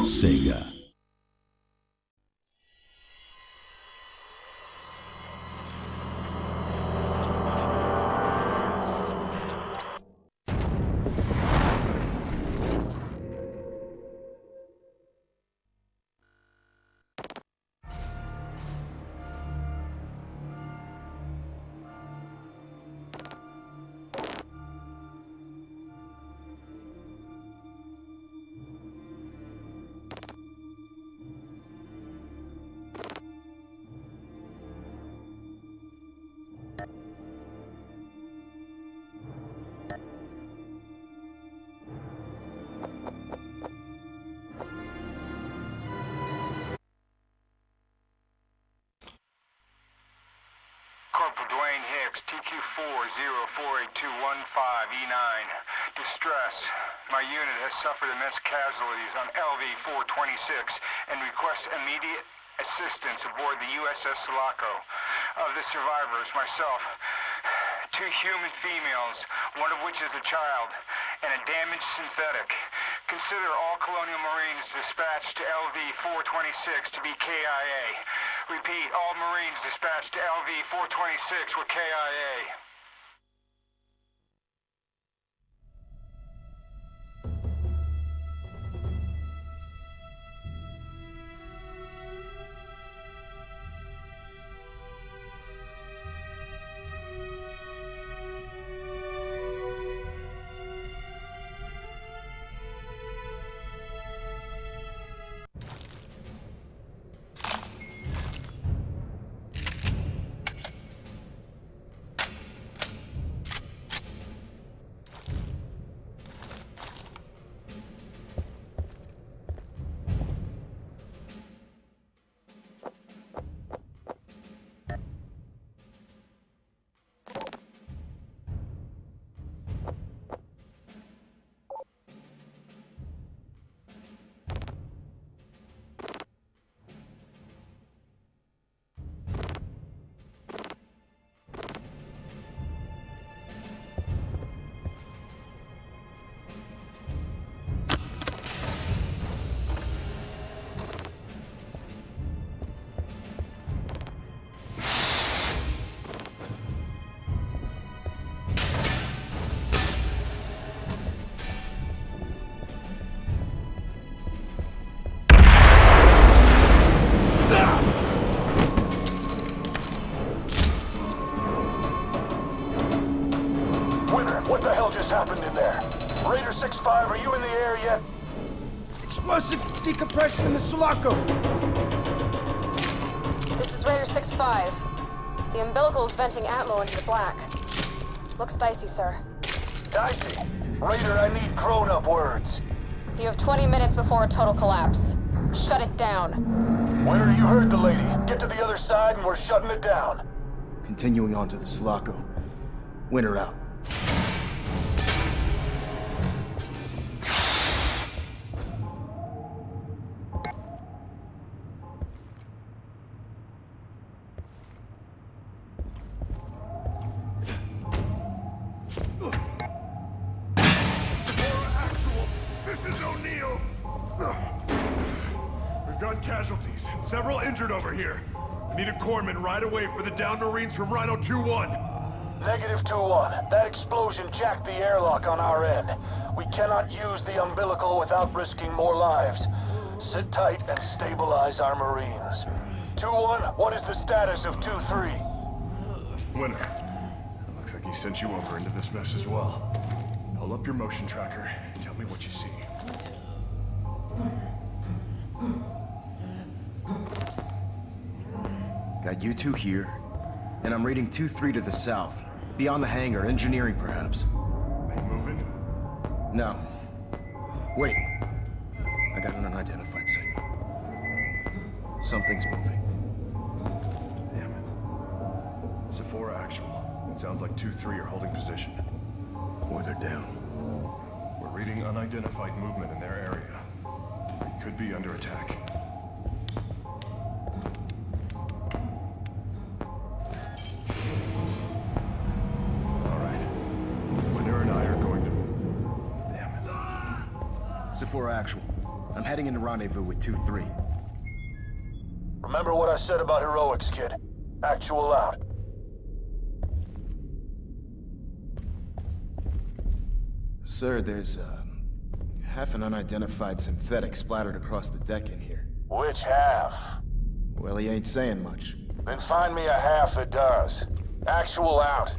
Sega. TQ4048215E9. Distress. My unit has suffered immense casualties on LV-426 and requests immediate assistance aboard the USS Sulaco. Of the survivors, myself, 2 human females, one of which is a child, and a damaged synthetic. Consider all Colonial Marines dispatched to LV-426 to be KIA. Repeat, all Marines dispatched to LV-426 were KIA. What the hell just happened in there? Raider 6-5, are you in the air yet? Explosive decompression in the Sulaco! This is Raider 6-5. The umbilical is venting atmo into the black. Looks dicey, sir. Dicey? Raider, I need grown-up words. You have 20 minutes before a total collapse. Shut it down. Winter, you heard the lady. Get to the other side and we're shutting it down. Continuing on to the Sulaco. Winter out. Casualties and several injured over here. I need a corpsman right away for the downed Marines from Rhino 2-1. Negative 2-1. That explosion jacked the airlock on our end. We cannot use the umbilical without risking more lives. Sit tight and stabilize our Marines. 2-1, what is the status of 2-3? Winter. Looks like he sent you over into this mess as well. Pull up your motion tracker and tell me what you see. Got you 2 here, and I'm reading 2-3 to the south. Beyond the hangar, engineering perhaps. They moving? No. Wait. I got an unidentified signal. Something's moving. Damn it. Sephora actual. It sounds like 2-3 are holding position. Or they're down. We're reading unidentified movement in their area. They could be under attack. For actual. I'm heading into rendezvous with 2-3. Remember what I said about heroics, kid. Actual out. Sir, there's, half an unidentified synthetic splattered across the deck in here. Which half? Well, he ain't saying much. Then find me a half that does. Actual out.